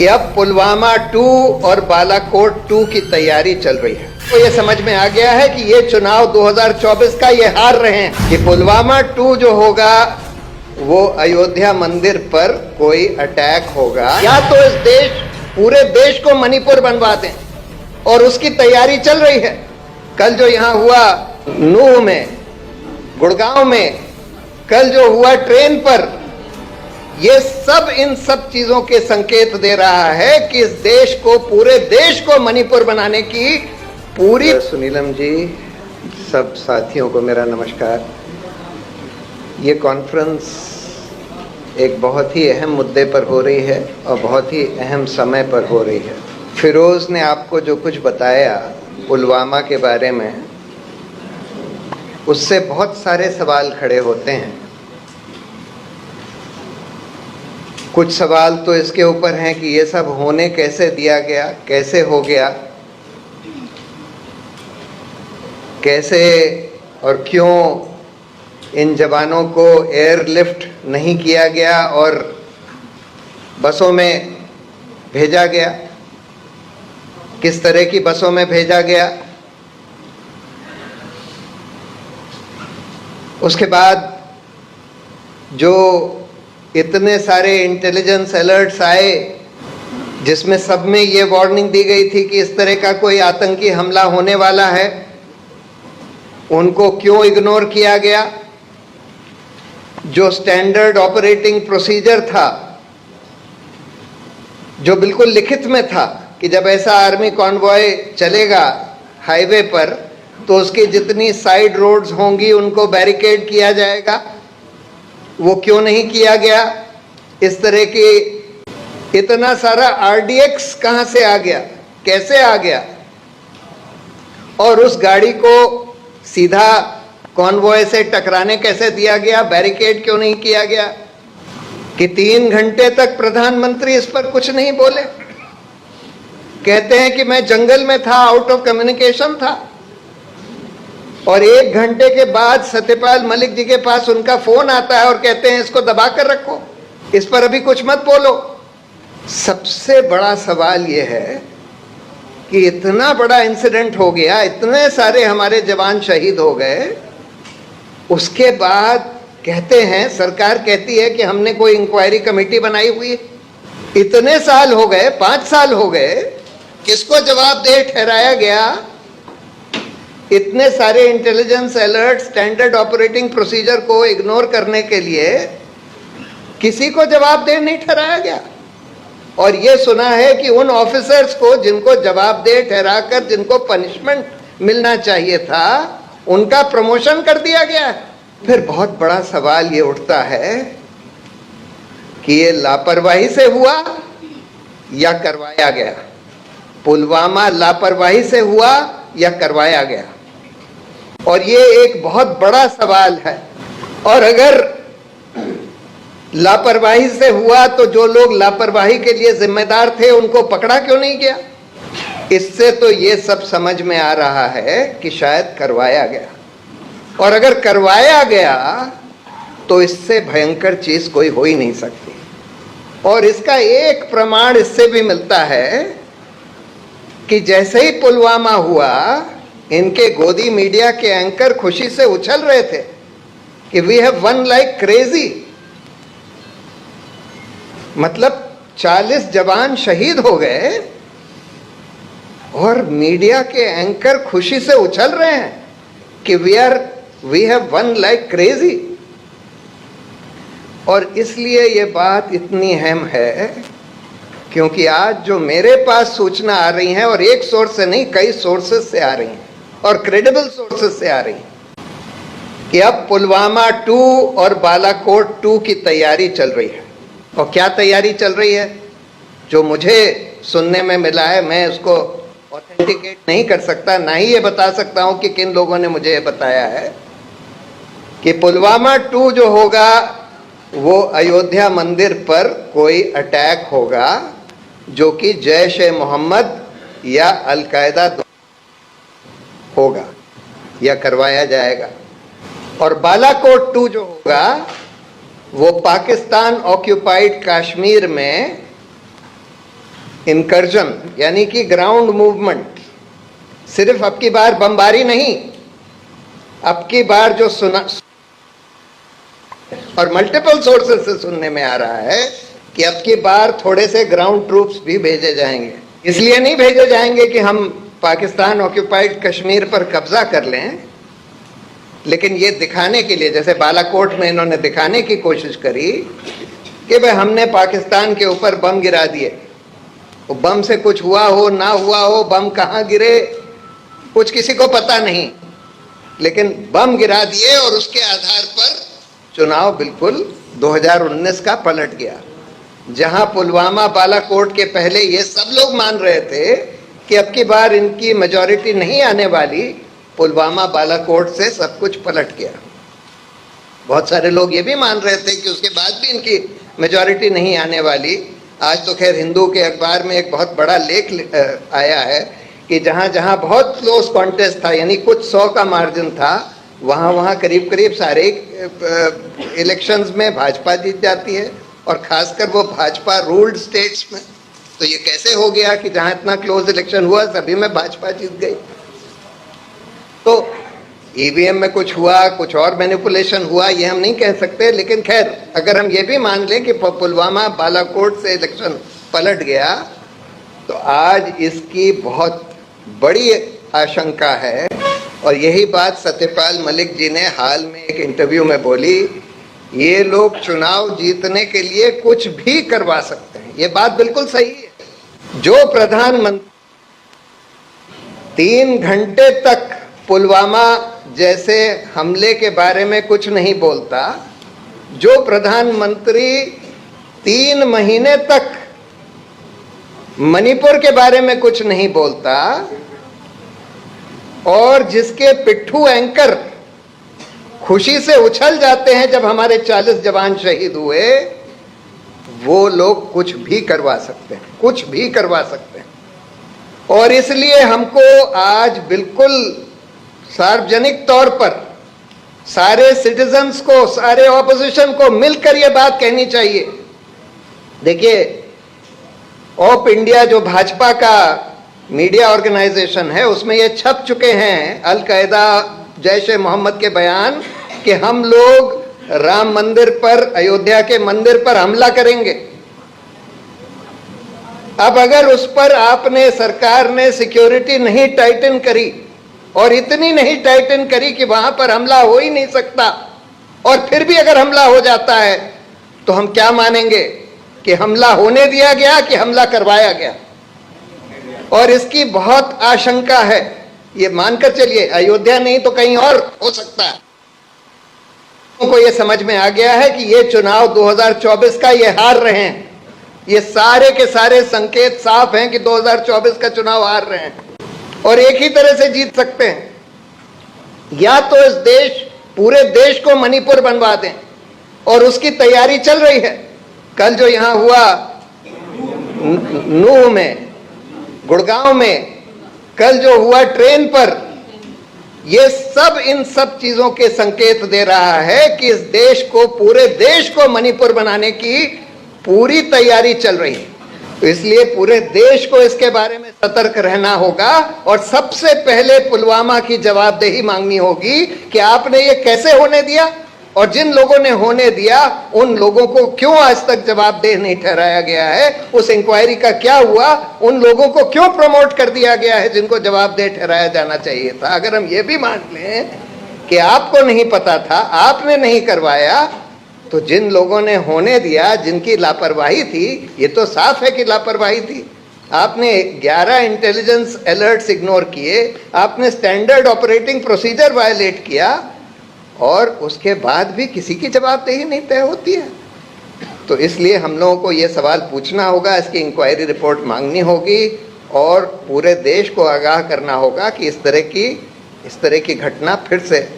कि अब पुलवामा 2 और बालाकोट 2 की तैयारी चल रही है। तो ये समझ में आ गया है कि ये चुनाव 2024 का ये हार रहे हैं कि पुलवामा 2 जो होगा वो अयोध्या मंदिर पर कोई अटैक होगा, या तो इस पूरे देश को मणिपुर बनवा दें, और उसकी तैयारी चल रही है। कल जो यहां हुआ नूह में, गुड़गांव में, कल जो हुआ ट्रेन पर, ये सब इन सब चीजों के संकेत दे रहा है कि इस देश को, पूरे देश को मणिपुर बनाने की पूरी। सुनीलम जी, सब साथियों को मेरा नमस्कार। ये कॉन्फ्रेंस एक बहुत ही अहम मुद्दे पर हो रही है और बहुत ही अहम समय पर हो रही है। फिरोज ने आपको जो कुछ बताया पुलवामा के बारे में, उससे बहुत सारे सवाल खड़े होते हैं। कुछ सवाल तो इसके ऊपर हैं कि ये सब होने कैसे दिया गया, कैसे हो गया, कैसे और क्यों इन जवानों को एयरलिफ्ट नहीं किया गया और बसों में भेजा गया, किस तरह की बसों में भेजा गया। उसके बाद जो इतने सारे इंटेलिजेंस अलर्ट्स आए जिसमें सब में ये वार्निंग दी गई थी कि इस तरह का कोई आतंकी हमला होने वाला है, उनको क्यों इग्नोर किया गया। जो स्टैंडर्ड ऑपरेटिंग प्रोसीजर था, जो बिल्कुल लिखित में था कि जब ऐसा आर्मी कॉन्वॉय चलेगा हाईवे पर तो उसकी जितनी साइड रोड्स होंगी उनको बैरिकेड किया जाएगा, वो क्यों नहीं किया गया। इस तरह की इतना सारा आरडीएक्स कहां से आ गया, कैसे आ गया, और उस गाड़ी को सीधा कॉन्वॉय से टकराने कैसे दिया गया, बैरिकेड क्यों नहीं किया गया। कि 3 घंटे तक प्रधानमंत्री इस पर कुछ नहीं बोले। कहते हैं कि मैं जंगल में था, आउट ऑफ कम्युनिकेशन था, और 1 घंटे के बाद सत्यपाल मलिक जी के पास उनका फोन आता है और कहते हैं इसको दबा कर रखो, इस पर अभी कुछ मत बोलो। सबसे बड़ा सवाल यह है कि इतना बड़ा इंसिडेंट हो गया, इतने सारे हमारे जवान शहीद हो गए, उसके बाद कहते हैं, सरकार कहती है कि हमने कोई इंक्वायरी कमेटी बनाई हुई है। इतने साल हो गए, 5 साल हो गए, किसको जवाबदेह ठहराया गया। इतने सारे intelligence alert, standard operating procedure को इग्नोर करने के लिए किसी को जवाबदेह नहीं ठहराया गया। और ये सुना है कि उन ऑफिसर्स को जिनको जवाबदेह ठहराकर जिनको पनिशमेंट मिलना चाहिए था, उनका प्रमोशन कर दिया गया है। फिर बहुत बड़ा सवाल ये उठता है कि ये लापरवाही से हुआ या करवाया गया। पुलवामा लापरवाही से हुआ या करवाया गया, और ये एक बहुत बड़ा सवाल है। और अगर लापरवाही से हुआ तो जो लोग लापरवाही के लिए जिम्मेदार थे उनको पकड़ा क्यों नहीं गया। इससे तो ये सब समझ में आ रहा है कि शायद करवाया गया, और अगर करवाया गया तो इससे भयंकर चीज कोई हो ही नहीं सकती। और इसका एक प्रमाण इससे भी मिलता है कि जैसे ही पुलवामा हुआ, इनके गोदी मीडिया के एंकर खुशी से उछल रहे थे कि we have won like crazy. मतलब 40 जवान शहीद हो गए और मीडिया के एंकर खुशी से उछल रहे हैं कि we have won like crazy. और इसलिए ये बात इतनी अहम है क्योंकि आज जो मेरे पास सूचना आ रही है, और एक सोर्स से नहीं, कई सोर्सेस से आ रही हैं और क्रेडिबल सोर्सेस से आ रही हैं, कि अब पुलवामा 2 और बालाकोट 2 की तैयारी चल रही है। और क्या तैयारी चल रही है, जो मुझे सुनने में मिला है, मैं उसको ऑथेंटिकेट नहीं कर सकता, ना ही ये बता सकता हूं कि किन लोगों ने मुझे बताया है, कि पुलवामा 2 जो होगा वो अयोध्या मंदिर पर कोई अटैक होगा जो कि जैश ए मोहम्मद या अल-कायदा होगा या करवाया जाएगा। और बालाकोट 2 जो होगा वो पाकिस्तान ऑक्यूपाइड कश्मीर में इनकर्जन यानी कि ग्राउंड मूवमेंट, सिर्फ अब की बार बमबारी नहीं, अब की बार जो सुना और मल्टीपल सोर्सेस से सुनने में आ रहा है कि अब की बार थोड़े से ग्राउंड ट्रूप्स भी भेजे जाएंगे। इसलिए नहीं भेजे जाएंगे कि हम पाकिस्तान ऑक्यूपाइड कश्मीर पर कब्जा कर लें, लेकिन ये दिखाने के लिए, जैसे बालाकोट में इन्होंने दिखाने की कोशिश करी कि भाई हमने पाकिस्तान के ऊपर बम गिरा दिए, वो बम से कुछ हुआ हो ना हुआ हो, बम कहाँ गिरे कुछ किसी को पता नहीं, लेकिन बम गिरा दिए और उसके आधार पर चुनाव बिल्कुल 2019 का पलट गया। जहां पुलवामा बालाकोट के पहले ये सब लोग मान रहे थे कि अब की बार इनकी मेजॉरिटी नहीं आने वाली, पुलवामा बालाकोट से सब कुछ पलट गया। बहुत सारे लोग ये भी मान रहे थे कि उसके बाद भी इनकी मेजॉरिटी नहीं आने वाली। आज तो खैर हिंदू के अखबार में एक बहुत बड़ा लेख आया है कि जहां जहां बहुत क्लोज कॉन्टेस्ट था, यानी कुछ 100 का मार्जिन था, वहां वहां करीब करीब सारे इलेक्शंस में भाजपा जीत जाती है, और खासकर वो भाजपा रूल्ड स्टेट्स में। तो ये कैसे हो गया कि जहां इतना क्लोज इलेक्शन हुआ सभी में भाजपा जीत गई? तो ईवीएम में कुछ हुआ, कुछ और मैनिपुलेशन हुआ, ये हम नहीं कह सकते, लेकिन खैर अगर हम ये भी मान लें कि पुलवामा बालाकोट से इलेक्शन पलट गया, तो आज इसकी बहुत बड़ी आशंका है। और यही बात सत्यपाल मलिक जी ने हाल में एक इंटरव्यू में बोली, ये लोग चुनाव जीतने के लिए कुछ भी करवा सकते हैं। ये बात बिल्कुल सही है। जो प्रधानमंत्री 3 घंटे तक पुलवामा जैसे हमले के बारे में कुछ नहीं बोलता, जो प्रधानमंत्री 3 महीने तक मणिपुर के बारे में कुछ नहीं बोलता, और जिसके पिट्ठू एंकर खुशी से उछल जाते हैं जब हमारे 40 जवान शहीद हुए, वो लोग कुछ भी करवा सकते हैं, कुछ भी करवा सकते हैं। और इसलिए हमको आज बिल्कुल सार्वजनिक तौर पर सारे सिटीजन्स को, सारे ऑपोजिशन को मिलकर ये बात कहनी चाहिए। देखिए, ऑप इंडिया जो भाजपा का मीडिया ऑर्गेनाइजेशन है, उसमें ये छप चुके हैं अल कायदा जैश ए मोहम्मद के बयान कि हम लोग राम मंदिर पर, अयोध्या के मंदिर पर हमला करेंगे। अब अगर उस पर आपने, सरकार ने सिक्योरिटी नहीं टाइटन करी, और इतनी नहीं टाइटन करी कि वहां पर हमला हो ही नहीं सकता, और फिर भी अगर हमला हो जाता है तो हम क्या मानेंगे कि हमला होने दिया गया कि हमला करवाया गया? और इसकी बहुत आशंका है। ये मानकर चलिए, अयोध्या नहीं तो कहीं और हो सकता है। को ये समझ में आ गया है कि ये चुनाव 2024 का ये हार रहे हैं। ये सारे के सारे संकेत साफ हैं कि 2024 का चुनाव हार रहे हैं, और एक ही तरह से जीत सकते हैं। या तो इस देश, पूरे देश को मणिपुर बनवा दें, और उसकी तैयारी चल रही है। कल जो यहां हुआ नूह में, गुड़गांव में, कल जो हुआ ट्रेन पर, ये सब इन सब चीजों के संकेत दे रहा है कि इस देश को, पूरे देश को मणिपुर बनाने की पूरी तैयारी चल रही है। तो इसलिए पूरे देश को इसके बारे में सतर्क रहना होगा, और सबसे पहले पुलवामा की जवाबदेही मांगनी होगी कि आपने ये कैसे होने दिया, और जिन लोगों ने होने दिया उन लोगों को क्यों आज तक जवाबदेह नहीं ठहराया गया है, उस इंक्वायरी का क्या हुआ, उन लोगों को क्यों प्रमोट कर दिया गया है जिनको जवाबदेह ठहराया जाना चाहिए था। अगर हम ये भी मान लें कि आपको नहीं पता था, आपने नहीं करवाया, तो जिन लोगों ने होने दिया, जिनकी लापरवाही थी, ये तो साफ है कि लापरवाही थी। आपने 11 इंटेलिजेंस अलर्ट्स इग्नोर किए, आपने स्टैंडर्ड ऑपरेटिंग प्रोसीजर वायलेट किया, और उसके बाद भी किसी की जवाबदेही नहीं तय होती है। तो इसलिए हम लोगों को ये सवाल पूछना होगा, इसकी इंक्वायरी रिपोर्ट मांगनी होगी, और पूरे देश को आगाह करना होगा कि इस तरह की घटना फिर से